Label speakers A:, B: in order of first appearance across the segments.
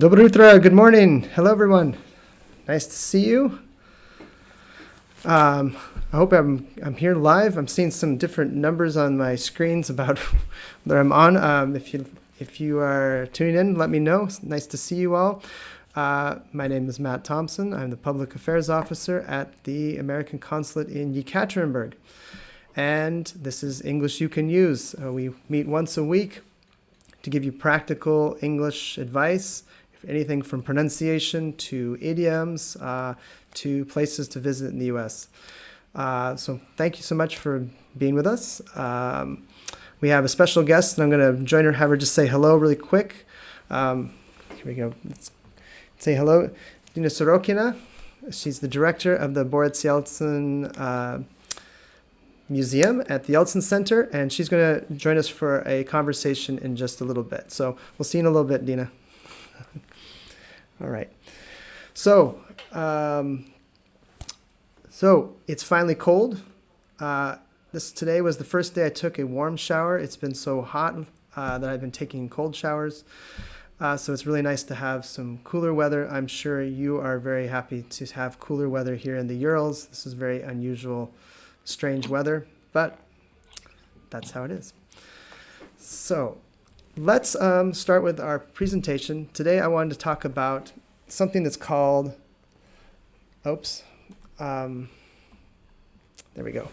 A: Доброе утро, good morning. Hello, everyone. Nice to see you. I hope I'm here live. I'm seeing some different numbers on my screens about whether I'm on. If you are tuning in, let me know. It's nice to see you all. My name is Matt Thompson. I'm the Public Affairs Officer at the American Consulate in Yekaterinburg. And this is English You Can Use. We meet once a week to give you practical English advice, anything from pronunciation to idioms to places to visit in the U.S. So thank you so much for being with us. We have a special guest, and I'm going to join her, have her just say hello really quick. Here we go. Let's say hello. Dina Sorokina. She's the director of the Boris Yeltsin Museum at the Yeltsin Center, and she's going to join us for a conversation in just a little bit. So we'll see you in a little bit, Dina. All right. So it's finally cold. Today was the first day I took a warm shower. It's been so hot that I've been taking cold showers. So it's really nice to have some cooler weather. I'm sure you are very happy to have cooler weather here in the Urals. This is very unusual, strange weather, but that's how it is. So let's start with our presentation. Today I wanted to talk about something that's called, there we go,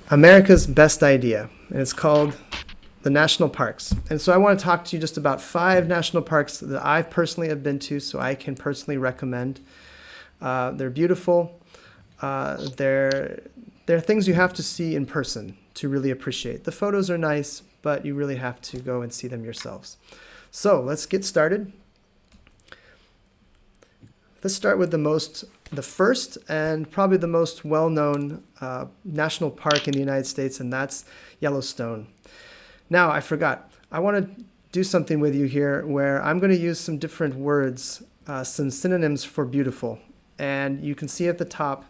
A: America's Best Idea, and it's called the national parks. And so I want to talk to you just about 5 national parks that I personally have been to, so I can personally recommend. They're beautiful. They're things you have to see in person to really appreciate. The photos are nice, but you really have to go and see them yourselves. So let's get started. Let's start with the first and probably the most well-known national park in the United States, and that's Yellowstone. Now, I forgot. I want to do something with you here where I'm going to use some different words, some synonyms for beautiful. And you can see at the top,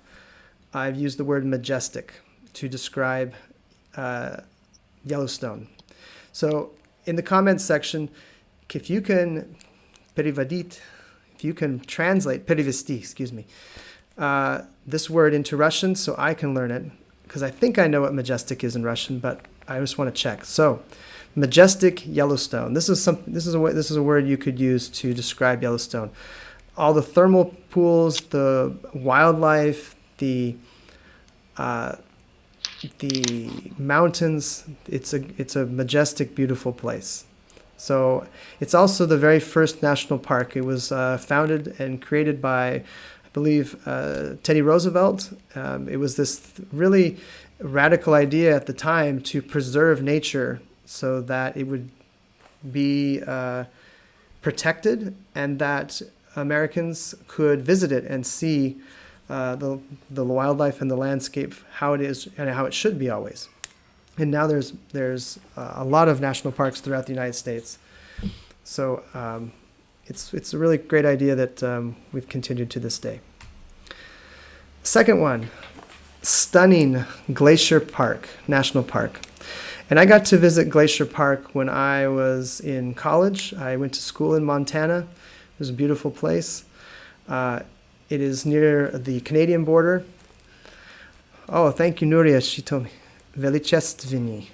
A: I've used the word majestic to describe Yellowstone. So in the comments section, if you can translate this word into Russian so I can learn it, because I think I know what majestic is in Russian, but I just want to check. So majestic Yellowstone. This is a word you could use to describe Yellowstone. All the thermal pools, the wildlife, the mountains, it's a majestic, beautiful place. So it's also the very first national park. It was founded and created by, I believe, Teddy Roosevelt. It was this really radical idea at the time to preserve nature so that it would be protected and that Americans could visit it and see the wildlife and the landscape, how it is and how it should be always. And now there's a lot of national parks throughout the United States. So it's a really great idea that we've continued to this day. Second one, stunning Glacier Park, National Park. And I got to visit Glacier Park when I was in college. I went to school in Montana. It was a beautiful place. It is near the Canadian border. Oh, thank you, Nuria. She told me. Velichestveni.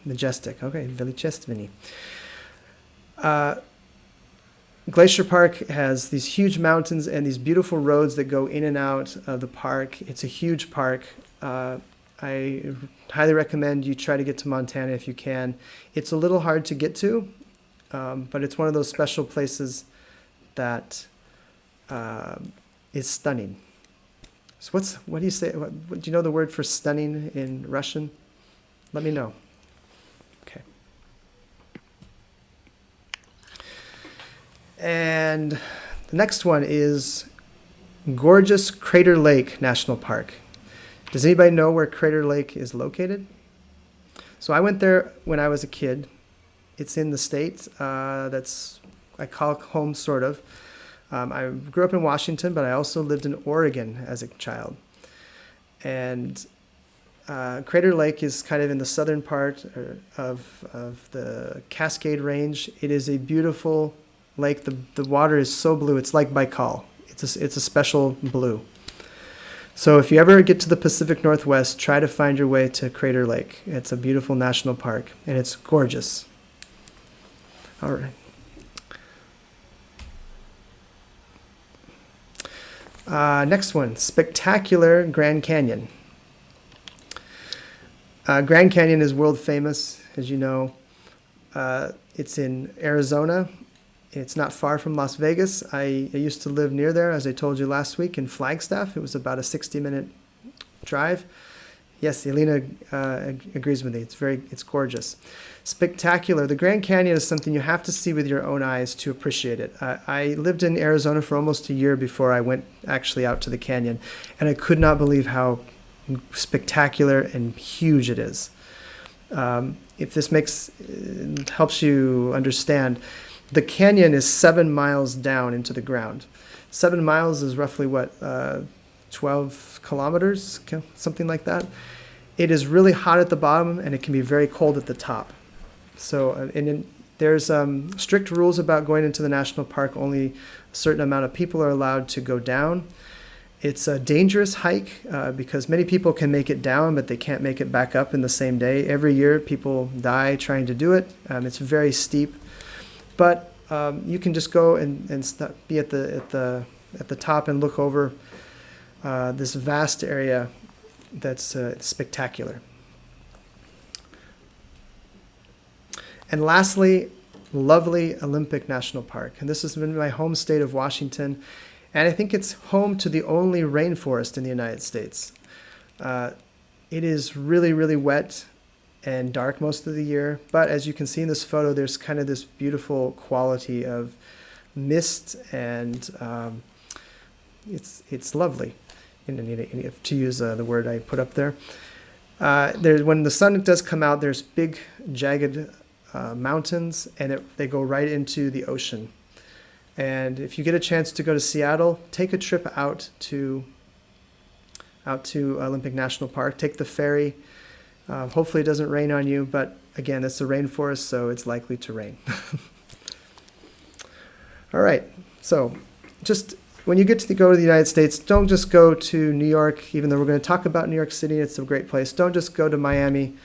A: Majestic. Okay, Velichestveni. Glacier Park has these huge mountains and these beautiful roads that go in and out of the park. It's a huge park. I highly recommend you try to get to Montana if you can. It's a little hard to get to, but it's one of those special places that is stunning. So what do you say? Do you know the word for stunning in Russian? Let me know. Okay. And the next one is gorgeous Crater Lake National Park. Does anybody know where Crater Lake is located? So I went there when I was a kid. It's in the state that's I call home, sort of. I grew up in Washington, but I also lived in Oregon as a child. And Crater Lake is kind of in the southern part of the Cascade Range. It is a beautiful lake. The water is so blue. It's like Baikal. It's a special blue. So if you ever get to the Pacific Northwest, try to find your way to Crater Lake. It's a beautiful national park, and it's gorgeous. All right. Next one, spectacular Grand Canyon. Grand Canyon is world famous, as you know. It's in Arizona. It's not far from Las Vegas. I used to live near there, as I told you last week, in Flagstaff. It was about a 60-minute drive. Yes, Elena agrees with me. It's gorgeous. Spectacular. The Grand Canyon is something you have to see with your own eyes to appreciate it. I lived in Arizona for almost a year before I went actually out to the canyon, and I could not believe how spectacular and huge it is. If this helps you understand, the canyon is 7 miles down into the ground. 7 miles is roughly what, 12 kilometers, something like that. It is really hot at the bottom, and it can be very cold at the top. So, there's strict rules about going into the national park. Only a certain amount of people are allowed to go down. It's a dangerous hike because many people can make it down, but they can't make it back up in the same day. Every year, people die trying to do it. It's very steep, but you can just go and be at the top and look over this vast area that's spectacular. And lastly, lovely Olympic National Park. And this has been my home state of Washington. And I think it's home to the only rainforest in the United States. It is really, really wet and dark most of the year. But as you can see in this photo, there's kind of this beautiful quality of mist, and it's lovely, to use the word I put up there. When the sun does come out, there's big, jagged mountains, and they go right into the ocean. And if you get a chance to go to Seattle, take a trip out to Olympic National Park. Take the ferry. Hopefully it doesn't rain on you, but again, it's a rainforest, so it's likely to rain. All right, so just when you get to go to the United States, don't just go to New York, even though we're going to talk about New York City. It's a great place. Don't just go to Miami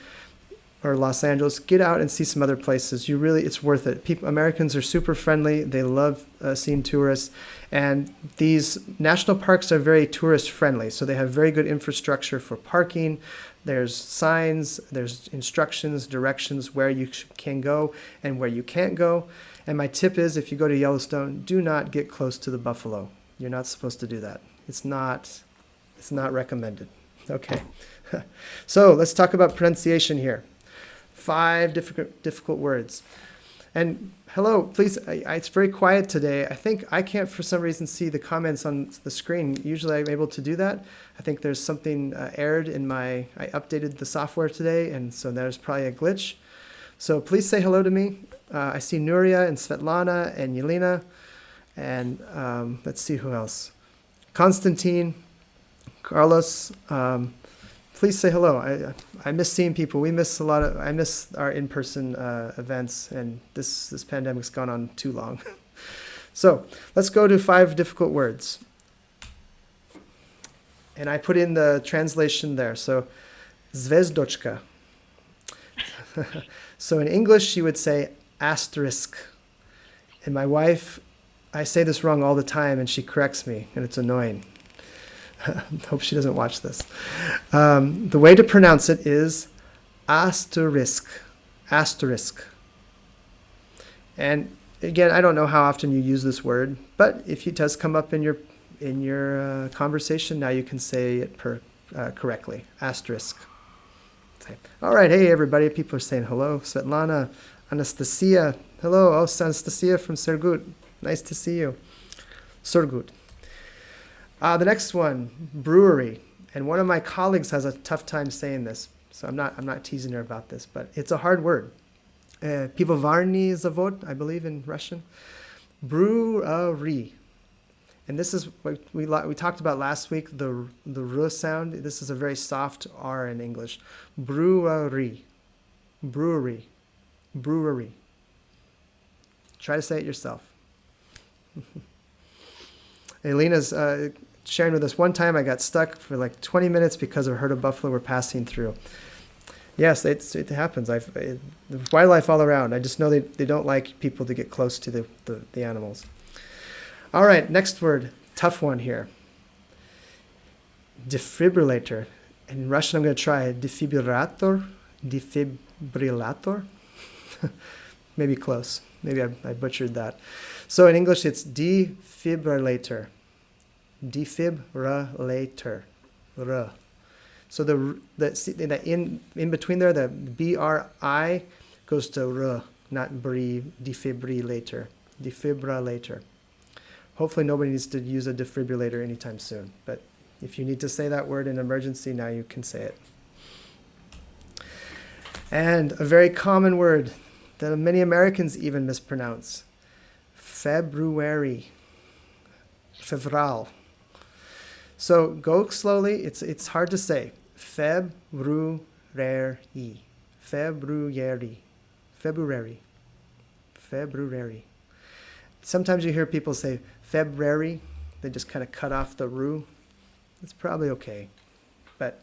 A: or Los Angeles. Get out and see some other places. It's worth it. Americans are super friendly. They love seeing tourists. And these national parks are very tourist friendly. So they have very good infrastructure for parking. There's signs, there's instructions, directions where you can go and where you can't go. And my tip is, if you go to Yellowstone, do not get close to the buffalo. You're not supposed to do that. It's not recommended. Okay. So let's talk about pronunciation here. 5 difficult words. And hello, please, it's very quiet today. I think I can't for some reason see the comments on the screen. Usually I'm able to do that. I think there's something errored I updated the software today, and so there's probably a glitch. So please say hello to me. I see Nuria and Svetlana and Yelena, and let's see who else. Konstantin, Carlos, please say hello. I miss seeing people. I miss our in-person events, and this pandemic's gone on too long. So let's go to 5 difficult words. And I put in the translation there. So, zvezdochka. So in English, she would say asterisk. And my wife, I say this wrong all the time, and she corrects me, and it's annoying. Hope she doesn't watch this. The way to pronounce it is asterisk. Asterisk. And again, I don't know how often you use this word, but if it does come up in your conversation, now you can say it correctly. Asterisk. Okay. All right. Hey, everybody. People are saying hello. Svetlana, Anastasia. Hello. Oh, Anastasia from Surgut. Nice to see you. Surgut. The next one, brewery. And one of my colleagues has a tough time saying this, so I'm not teasing her about this, but it's a hard word. Pivovarny zavod, I believe in Russian. Brew-er-ee. And this is what we talked about last week, the r sound. This is a very soft R in English. Brewery. Brewery. Brewery. Try to say it yourself. Elena's sharing with us, one time I got stuck for like 20 minutes because a herd of buffalo were passing through. Yes, it happens. There's wildlife all around. I just know they don't like people to get close to the animals. All right, next word. Tough one here. Defibrillator. In Russian, I'm going to try defibrillator. Defibrillator. Maybe close. Maybe I butchered that. So in English, it's dee-fib-ruh-ley-ter. Dee-fib-ruh-ley-ter. Ruh. So in between there, the B-R-I goes to ruh, not brie, defibrillator. Defibrillator. Hopefully nobody needs to use a defibrillator anytime soon. But if you need to say that word in emergency, now you can say it. And a very common word that many Americans even mispronounce. Feb-roo-er-ee. Fevral. So go slowly. It's hard to say. Feb-roo-er-ee. Feb-roo-er-ee. February. February. Sometimes you hear people say February. They just kind of cut off the roo. It's probably okay. But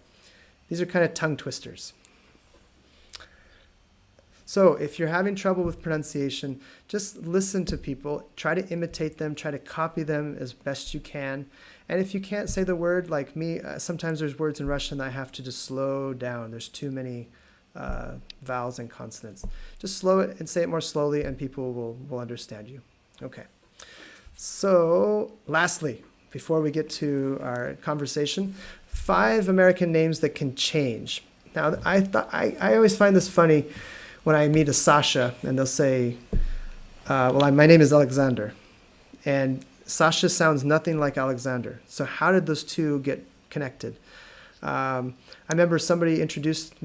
A: these are kind of tongue twisters. So if you're having trouble with pronunciation, just listen to people. Try to imitate them. Try to copy them as best you can. And if you can't say the word, like me, sometimes there's words in Russian that I have to just slow down. There's too many vowels and consonants. Just slow it and say it more slowly, and people will understand you. Okay. So lastly, before we get to our conversation, 5 American names that can change. Now, I always find this funny when I meet a Sasha, and they'll say, my name is Alexander. And Sasha sounds nothing like Alexander. So how did those two get connected? I remember somebody introduced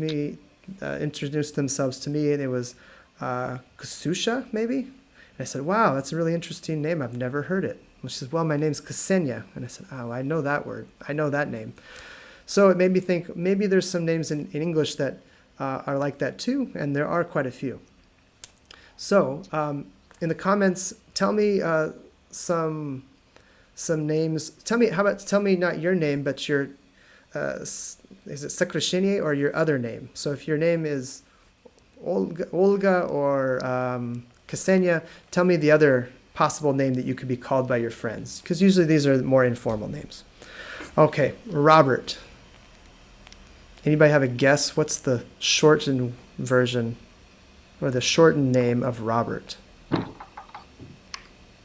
A: themselves to me, and it was Kasusha, maybe? And I said, wow, that's a really interesting name. I've never heard it. And she said, well, my name's Ksenia. And I said, oh, I know that word. I know that name. So it made me think maybe there's some names in English that are like that too, and there are quite a few. So in the comments, tell me some names. Tell me not your name, but your is it Sakrashenie or your other name? So if your name is Olga or Ksenia, tell me the other possible name that you could be called by your friends, because usually these are more informal names. Okay, Robert. Anybody have a guess? What's the shortened version or the shortened name of Robert?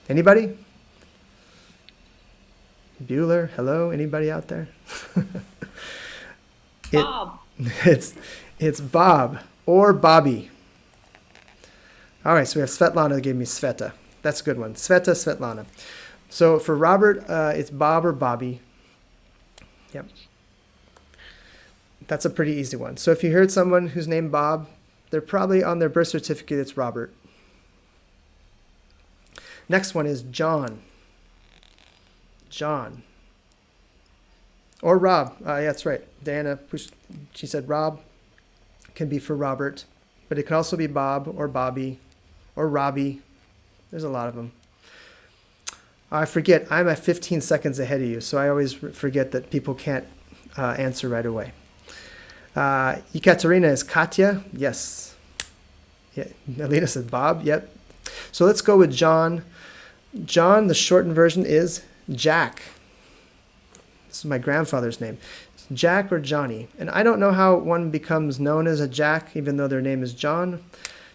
A: Anybody? Bueller, hello? Anybody out there?
B: Bob.
A: It's Bob or Bobby. All right, so we have Svetlana that gave me Sveta. That's a good one. Sveta, Svetlana. So for Robert, it's Bob or Bobby. Yep. That's a pretty easy one. So if you heard someone who's named Bob, they're probably on their birth certificate, it's Robert. Next one is John. John. Or Rob. Yeah, that's right. Diana, she said Rob can be for Robert, but it can also be Bob or Bobby or Robbie. There's a lot of them. I forget, I'm at 15 seconds ahead of you, so I always forget that people can't answer right away. Ekaterina is Katya. Yes. Yeah. Alina said Bob. Yep. So let's go with John. John, the shortened version is Jack. This is my grandfather's name. It's Jack or Johnny. And I don't know how one becomes known as a Jack, even though their name is John.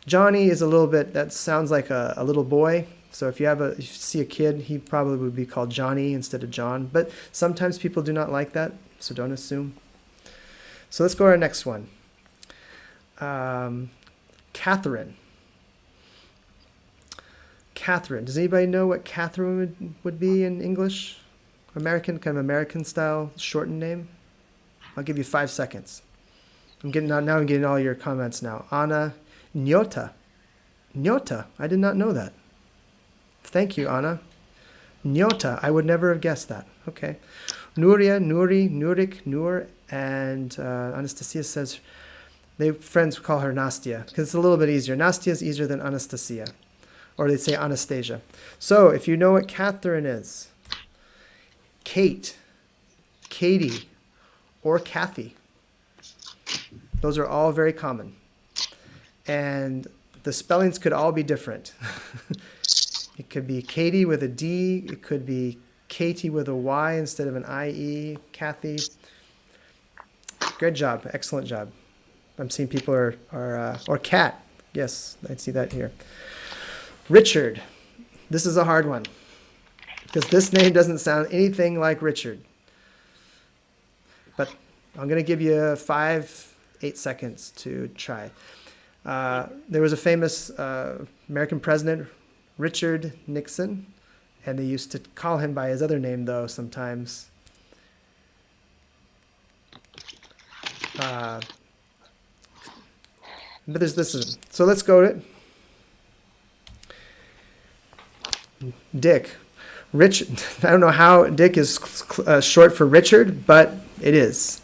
A: Johnny is a little bit, that sounds like a little boy. So if you see a kid, he probably would be called Johnny instead of John. But sometimes people do not like that, so don't assume. So let's go to our next one. Katherine. Katherine. Does anybody know what Katherine would be in English? American, kind of American style shortened name? I'll give you 5 seconds. I'm getting all your comments now. Anna Nyota. Nyota. I did not know that. Thank you, Anna. Nyota. I would never have guessed that. Okay. Nuria, Nuri, Nurik, Nur, and Anastasia says friends call her Nastia because it's a little bit easier. Nastia is easier than Anastasia. or they say Anastasia. So if you know what Catherine is, Kate, Katie, or Kathy, those are all very common. And the spellings could all be different. It could be Katie with a D. It could be Katie with a Y instead of an IE. Kathy. Good job. Excellent job. I'm seeing people or Cat. Yes, I see that here. Richard. This is a hard one because this name doesn't sound anything like Richard. But I'm going to give you 8 seconds to try. There was a famous American president, Richard Nixon, and they used to call him by his other name, though, sometimes. But there's this. So let's go to Dick. Rich. I don't know how Dick is short for Richard, but it is.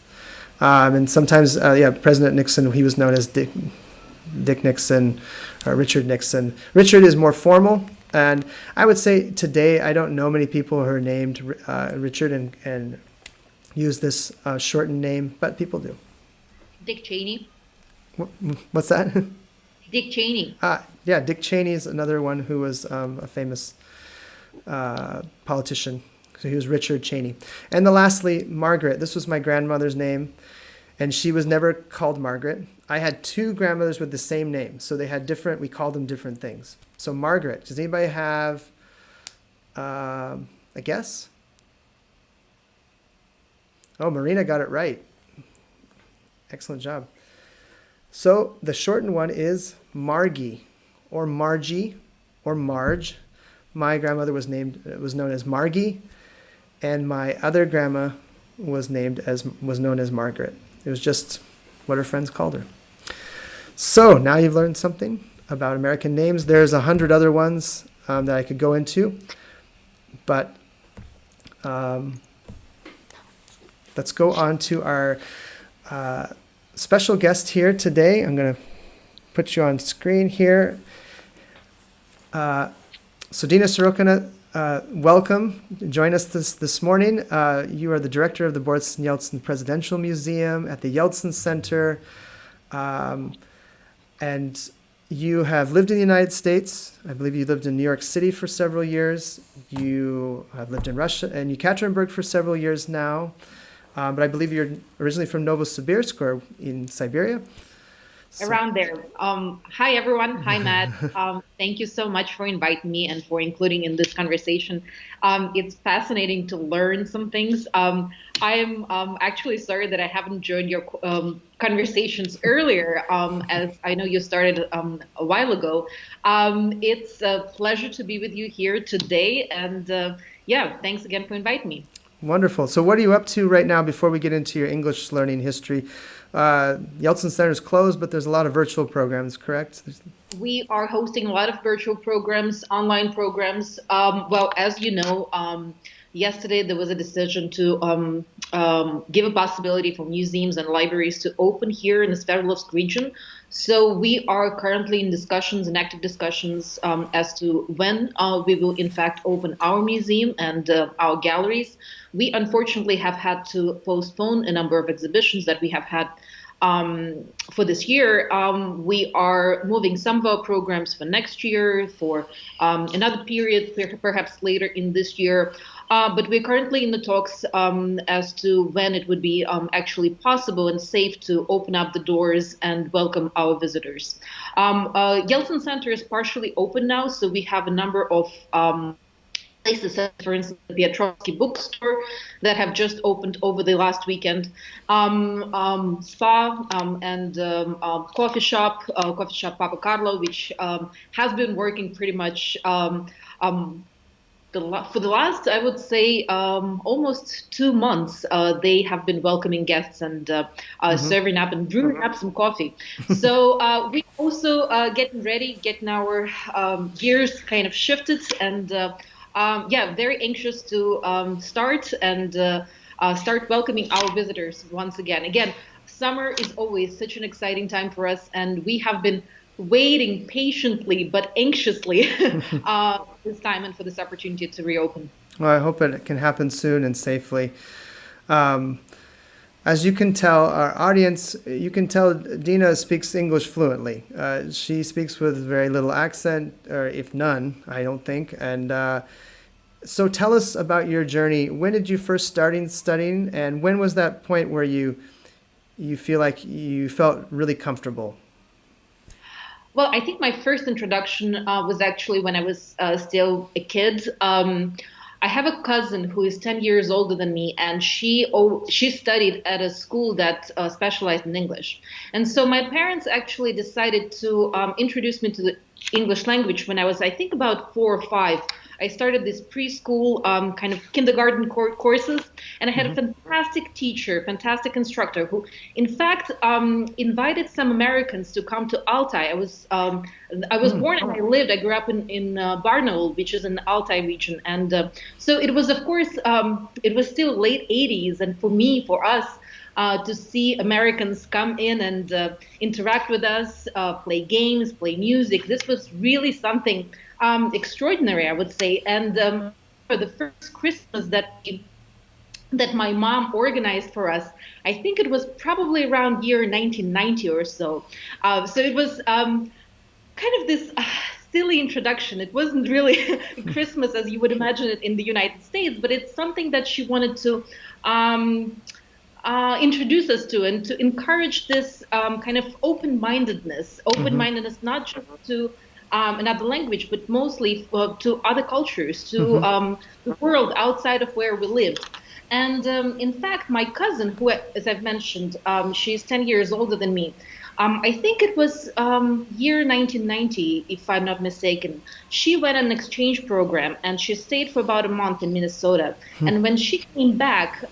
A: And sometimes, President Nixon, he was known as Dick Nixon, or Richard Nixon. Richard is more formal, and I would say today I don't know many people who are named Richard and use this shortened name, but people do.
B: Dick Cheney.
A: What's that?
B: Dick Cheney.
A: Yeah, Dick Cheney is another one who was a famous politician. So he was Richard Cheney. And lastly, Margaret. This was my grandmother's name, and she was never called Margaret. I had 2 grandmothers with the same name, so they had we called them different things. So Margaret, does anybody have a guess? Oh, Marina got it right. Excellent job. So the shortened one is Margie, or Margie, or Marge. My grandmother was known as Margie, and my other grandma was known as Margaret. It was just what her friends called her. So now you've learned something about American names. There's 100 other ones that I could go into, but let's go on to our special guest here today. I'm going to put you on screen here. So Dina Sorokina, welcome. Join us this morning. You are the director of the Boris Yeltsin Presidential Museum at the Yeltsin Center. And you have lived in the United States. I believe you lived in New York City for several years. You have lived in Russia and Yekaterinburg for several years now. But I believe you're originally from Novosibirsk or in Siberia.
B: Around there. Hi, everyone. Hi, Matt. Thank you so much for inviting me and for including in this conversation. It's fascinating to learn some things. I'm actually sorry that I haven't joined your conversations earlier, as I know you started a while ago. It's a pleasure to be with you here today. And thanks again for inviting me.
A: Wonderful. So what are you up to right now before we get into your English learning history? Yeltsin Center is closed, but there's a lot of virtual programs, correct?
B: We are hosting a lot of virtual programs, online programs. Well, as you know, yesterday there was a decision to give a possibility for museums and libraries to open here in the Sverdlovsk region. So we are currently in discussions and active discussions as to when we will in fact open our museum and our galleries. We unfortunately have had to postpone a number of exhibitions that we have had for this year. We are moving some of our programs for next year, for another period, perhaps later in this year. But we're currently in the talks as to when it would be actually possible and safe to open up the doors and welcome our visitors. Yeltsin Center is partially open now, so we have a number of places, for instance, the Petrovsky bookstore that have just opened over the last weekend, spa and coffee shop Papa Carlo, which has been working pretty much for the last, I would say, almost 2 months. They have been welcoming guests and serving up and brewing up some coffee. So we also getting ready, getting our gears kind of shifted, and very anxious to start welcoming our visitors once again. Again, summer is always such an exciting time for us, and we have been waiting patiently but anxiously this time and for this opportunity to reopen.
A: Well, I hope it can happen soon and safely. Um, as you can tell, our audience, you can tell Dina speaks English fluently. She speaks with very little accent, or if none, I don't think. And so tell us about your journey. When did you first starting studying, and when was that point where you feel like you felt really comfortable?
B: Well, I think my first introduction was actually when I was still a kid. I have a cousin who is 10 years older than me, and she studied at a school that specialized in English. And so my parents actually decided to introduce me to the English language when I was, I think, about 4 or 5. I started this preschool kind of kindergarten courses, and I had a fantastic teacher, fantastic instructor who, in fact, invited some Americans to come to Altai. I was born and I grew up in Barnaul, which is in the Altai region, and so it was, of course, it was still late 80s, and for us. To see Americans come in and interact with us, play games, play music. This was really something extraordinary, I would say. And for the first Christmas that my mom organized for us, I think it was probably around year 1990 or so. So it was kind of this silly introduction. It wasn't really Christmas as you would imagine it in the United States, but it's something that she wanted to introduce us to and to encourage this kind of open-mindedness not just to another language, but mostly to other cultures, to the world outside of where we lived. And in fact, my cousin, who, as I've mentioned, she's 10 years older than me. I think it was year 1990, if I'm not mistaken. She went on an exchange program and she stayed for about a month in Minnesota. And when she came back,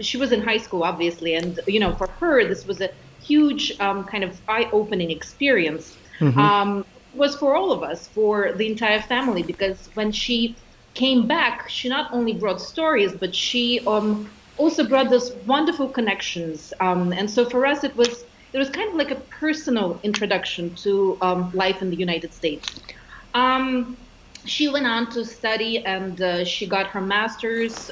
B: she was in high school, obviously. And, for her, this was a huge kind of eye-opening experience. It was for all of us, for the entire family, because when she came back, she not only brought stories, but she also brought those wonderful connections. And so for us, it was kind of like a personal introduction to life in the United States. She went on to study and she got her master's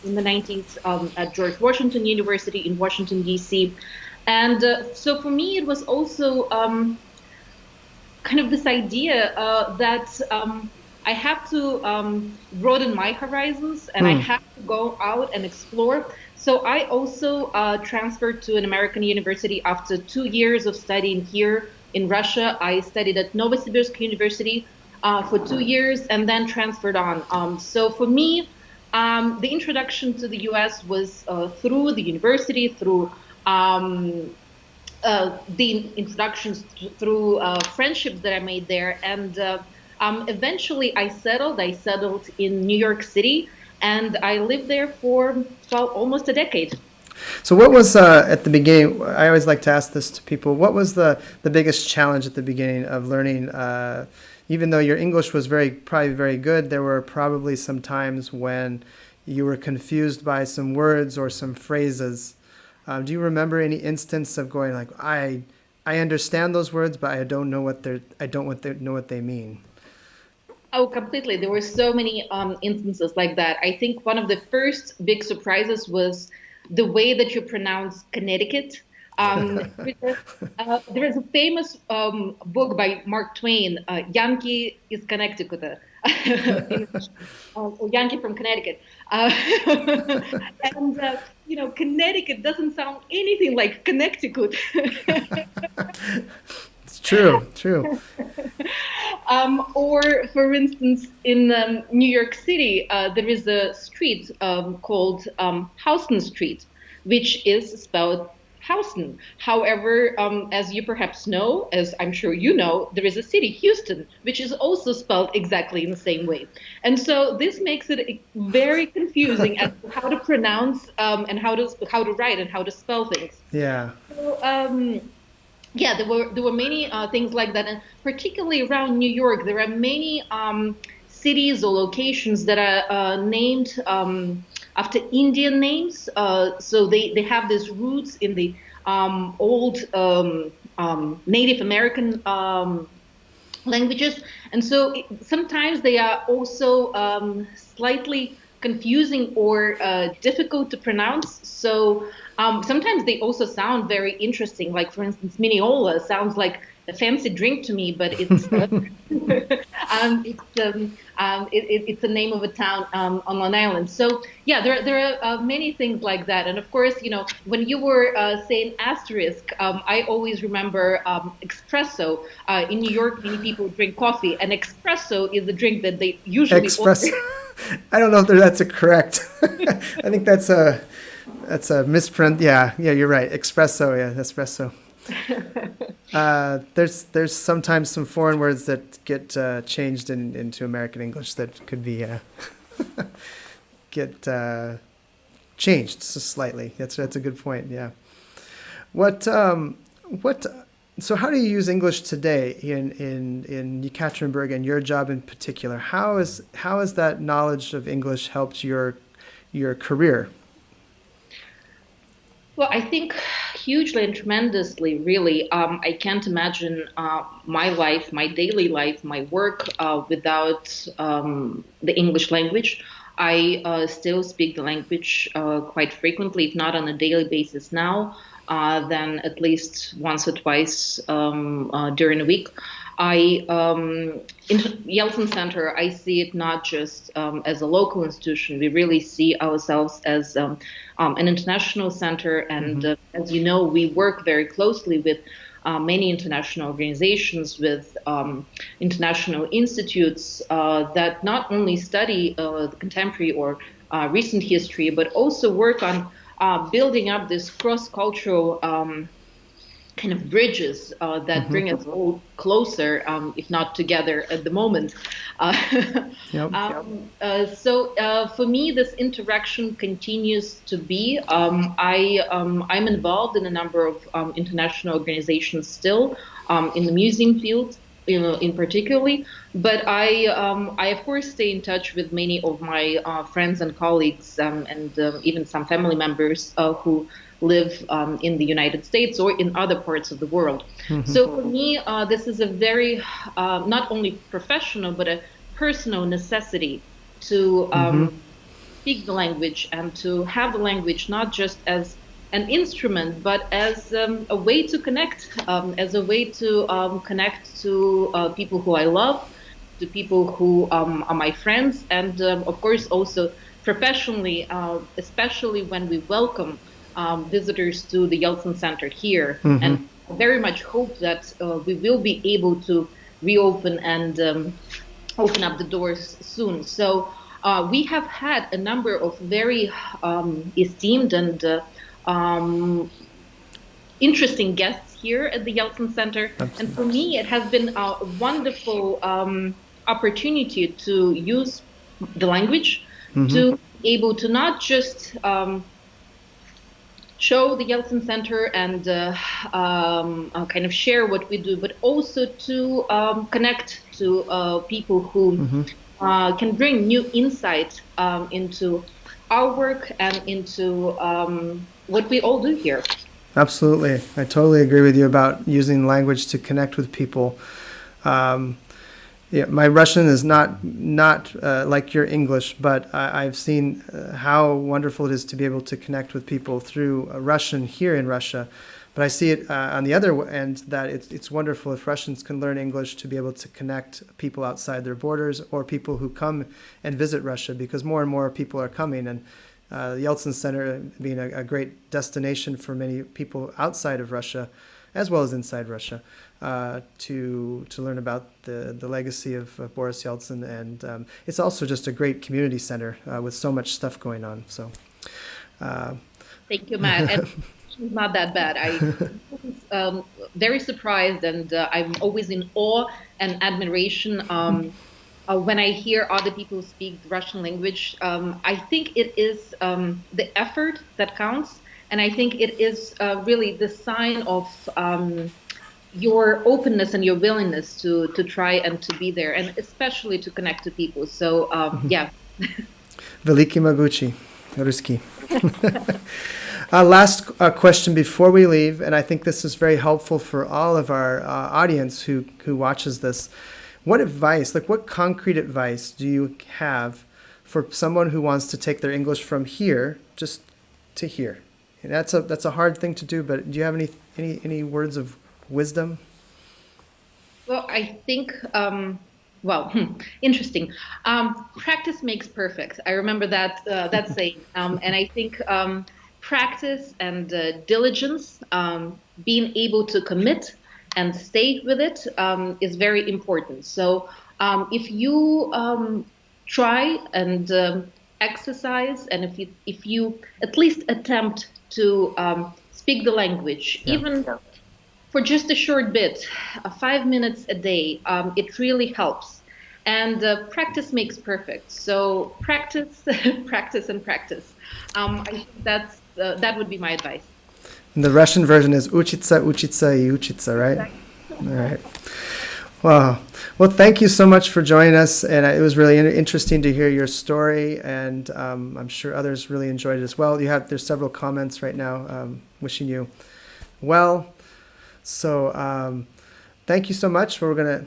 B: in the 90s at George Washington University in Washington, D.C. And so for me, it was also kind of this idea that I have to broaden my horizons and I have to go out and explore. So I also transferred to an American university after 2 years of studying here in Russia. I studied at Novosibirsk University for 2 years and then transferred on. So for me, the introduction to the US was through the university, through the introductions through friendships that I made there. And eventually I settled in New York City, and I lived there for almost a decade.
A: So what was at the beginning? I always like to ask this to people. What was the biggest challenge at the beginning of learning? Even though your English was probably very good, there were probably some times when you were confused by some words or some phrases. Do you remember any instance of going like, I understand those words, but I don't know know what they mean?
B: Oh, completely. There were so many instances like that. I think one of the first big surprises was the way that you pronounce Connecticut. There is a famous book by Mark Twain, Yankee is Connecticut, or Yankee from Connecticut. And, Connecticut doesn't sound anything like Connecticut.
A: It's true.
B: Or, for instance, in New York City, there is a street called Houston Street, which is spelled Houston. However, as you perhaps know, as I'm sure you know, there is a city, Houston, which is also spelled exactly in the same way. And so this makes it very confusing as to how to pronounce and how to write and how to spell things.
A: Yeah.
B: So, yeah, there were many things like that, and particularly around New York, there are many cities or locations that are named after Indian names. So they have these roots in the old Native American languages, and so sometimes they are also slightly confusing or difficult to pronounce. So sometimes they also sound very interesting. Like for instance, Mineola sounds like a fancy drink to me, but it's it's the name of a town on Long Island. So yeah, there are many things like that. And of course, you know, when you were saying asterisk, I always remember espresso. In New York, many people drink coffee, and espresso is the drink that they usually
A: Express.
B: order.
A: I don't know if that's a correct. I think that's a misprint. Yeah, you're right. Espresso. Yeah, espresso. There's sometimes some foreign words that get changed into American English that could be get changed slightly. That's a good point. Yeah. What? So how do you use English today in Yekaterinburg and your job in particular? How has that knowledge of English helped your career?
B: Well, I think hugely and tremendously, really. I can't imagine my life, my daily life, my work without the English language. I still speak the language quite frequently, if not on a daily basis now, then at least once or twice during the week. In Yeltsin Center, I see it not just as a local institution. We really see ourselves as an international center, and as you know, we work very closely with many international organizations, with international institutes that not only study the contemporary or recent history, but also work on building up this cross-cultural kind of bridges that bring us all closer, if not together at the moment.
A: Yep.
B: So for me, this interaction continues to be. I'm involved in a number of international organizations still in the museum field, you know, in particularly. But I of course stay in touch with many of my friends and colleagues, and even some family members who live in the United States or in other parts of the world. So for me, this is a very not only professional but a personal necessity to speak the language and to have the language not just as an instrument, but as a way to connect, as a way to connect to people who I love, to people who are my friends, and of course also professionally, especially when we welcome visitors to the Yeltsin Center here. And I very much hope that we will be able to reopen and open up the doors soon. So we have had a number of very esteemed and interesting guests here at the Yeltsin Center. And for me, it has been a wonderful opportunity to use the language to be able to not just show the Yeltsin Center and kind of share what we do, but also to connect to people who can bring new insight into our work and into what we all do here.
A: Absolutely. I totally agree with you about using language to connect with people. Yeah, my Russian is not like your English, but I've seen how wonderful it is to be able to connect with people through Russian here in Russia. But I see it on the other end that it's wonderful if Russians can learn English to be able to connect people outside their borders or people who come and visit Russia, because more and more people are coming. And the Yeltsin Center being a great destination for many people outside of Russia, as well as inside Russia, to learn about the legacy of Boris Yeltsin. And it's also just a great community center with so much stuff going on. So,
B: thank you, Matt. And it's not that bad. I'm very surprised, and I'm always in awe and admiration when I hear other people speak the Russian language. I think it is the effort that counts. And I think it is really the sign of your openness and your willingness to try and to be there, and especially to connect to people. So, yeah.
A: Veliki Maguchi, Ruski. Last question before we leave, and I think this is very helpful for all of our audience who watches this. What advice, like what concrete advice do you have for someone who wants to take their English from here just to here? And that's a hard thing to do, but do you have any words of wisdom?
B: Well, I think, interesting. Practice makes perfect. I remember that saying. And I think practice and diligence, being able to commit and stay with it, is very important. So if you try and exercise, and if you at least attempt to speak the language, even for just a short bit, 5 minutes a day, it really helps. And practice makes perfect. So practice, practice, and practice. I think that would be my advice.
A: And the Russian version is учиться, учиться и учиться, right? All right. Wow. Well, thank you so much for joining us. And it was really interesting to hear your story. And I'm sure others really enjoyed it as well. There's several comments right now wishing you well. So thank you so much. We're going to,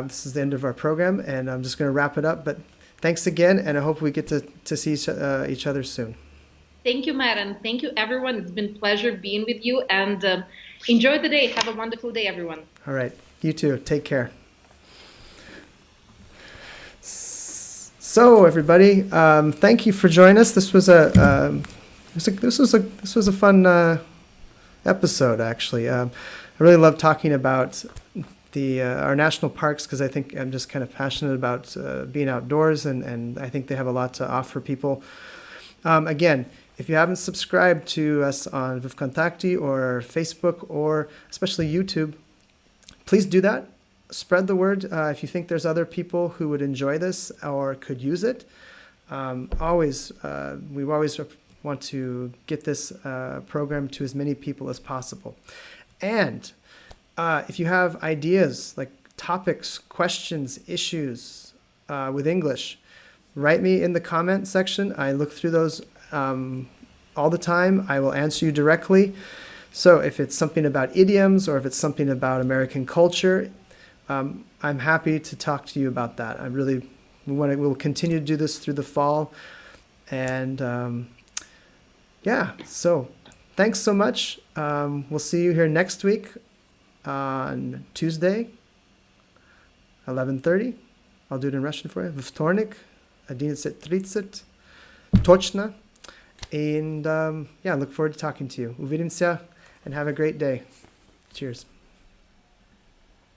A: this is the end of our program, and I'm just going to wrap it up. But thanks again, and I hope we get to see each other soon.
B: Thank you, Matt, and thank you, everyone. It's been a pleasure being with you, and enjoy the day. Have a wonderful day, everyone.
A: All right. You too. Take care. So, everybody, thank you for joining us. This was a fun episode, actually. I really love talking about our national parks, because I think I'm just kind of passionate about being outdoors, and I think they have a lot to offer people. Again, if you haven't subscribed to us on VKontakte or Facebook or especially YouTube, please do that. Spread the word if you think there's other people who would enjoy this or could use it. We always want to get this program to as many people as possible. And if you have ideas like topics, questions, issues with English, write me in the comment section. I look through those all the time. I will answer you directly. So if it's something about idioms or if it's something about American culture, I'm happy to talk to you about that. We'll continue to do this through the fall. And so thanks so much. We'll see you here next week on Tuesday, 11:30. I'll do it in Russian for you. Вторник, 11:30. Точно. And look forward to talking to you. Увидимся, and have a great day. Cheers.